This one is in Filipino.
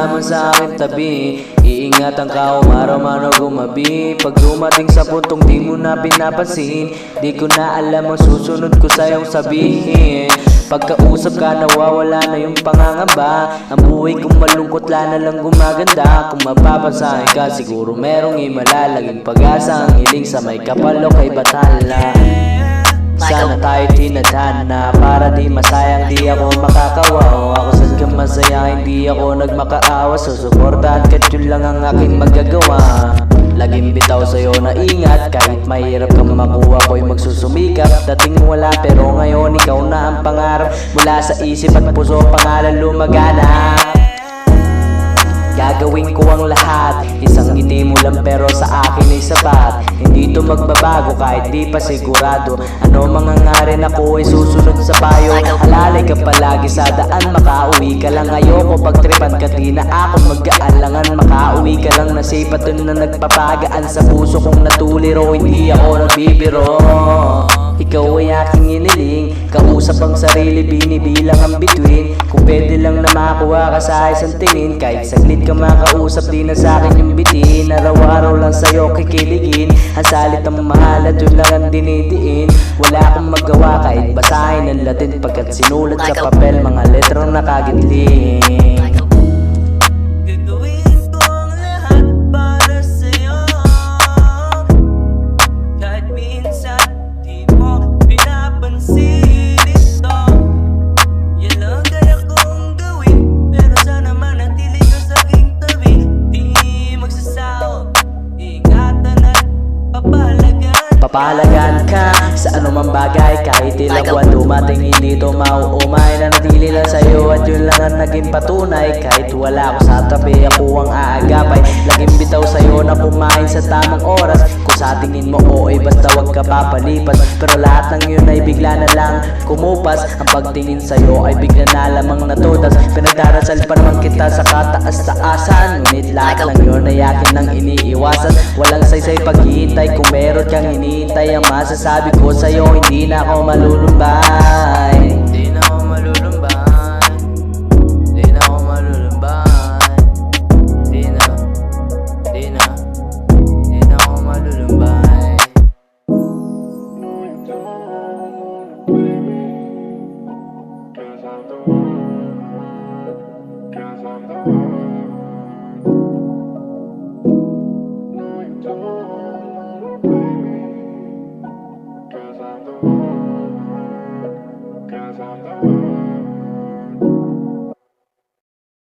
lamang sa aking tabi. Iingatan ka umaraw man o gumabi. Pag dumating sa puntong di mo na pinapansin, di ko na alam ang susunod ko sa'yong sabihin. Pagkausap ka nawawala na yung pangangamba. Ang buhay kong malungkot na lang gumaganda. Kung mapapansahin ka siguro merong imalalaging pag-asa. Ang hiling sa may kapalo kay Bathala. Sana tayo tinadhana para di masayang di ako makakawa. Ako saan ka masaya hindi ako nagmakaawa. Susuportahan ka't yun lang ang aking magagawa. Laging bitaw sa'yo na ingat kahit mahirap kang makuha ko'y magsusumikap. Dating wala pero ngayon ikaw na ang pangarap. Mula sa isip at puso pangalan lumagana. Gagawin ko ang lahat, isang ngiti mo lang pero sa akin ay sapat. Hindi to magbabago kahit di pa sigurado. Ano mangangari ako ay susunod sa payo. Alalay ka palagi sa daan, makauwi ka lang. Ayoko pagtripan ka di na ako mag-aalangan. Makauwi ka lang na safe at na nagpapagaan sa puso kong natuliro. Hindi ako nagbibiro. Ikaw ay aking iniling, kausap ang sarili, binibilang ang bituin. Kung pwede lang na makuha ka sa isang tingin, kahit saglit ka makausap, di na sa'kin yung bitin. Araw-araw lang sa'yo kikiligin, ang salit ang mahal at yun lang ang dinidiin. Wala akong magawa kahit basahin ang Latin, pagkat sinulat sa papel mga letrang nakagitling. Papahalagaan ka sa anumang bagay, kahit ilang buwan dumating hindi to mauumay. Nanatili lang sa'yo at yun lang ang naging patunay. Kahit wala ako sa tabi, ako ang aagapay. Laging bitaw sa'yo na kumain sa tamang oras. Kung sa tingin mo oo'y basta wag ka papalipas, pero lahat ng yun ay bigla na lang kumupas. Ang pagtingin sa'yo ay bigla na lamang natutas. Pinagdarasal pa naman kita sa kataas-taasan, ngunit lahat ng yun ay akin nang iniiwasan. Walang saysay paghihintay kung meron kang hinihintay. Ang masasabi ko sa'yo hindi na ako malulumbay.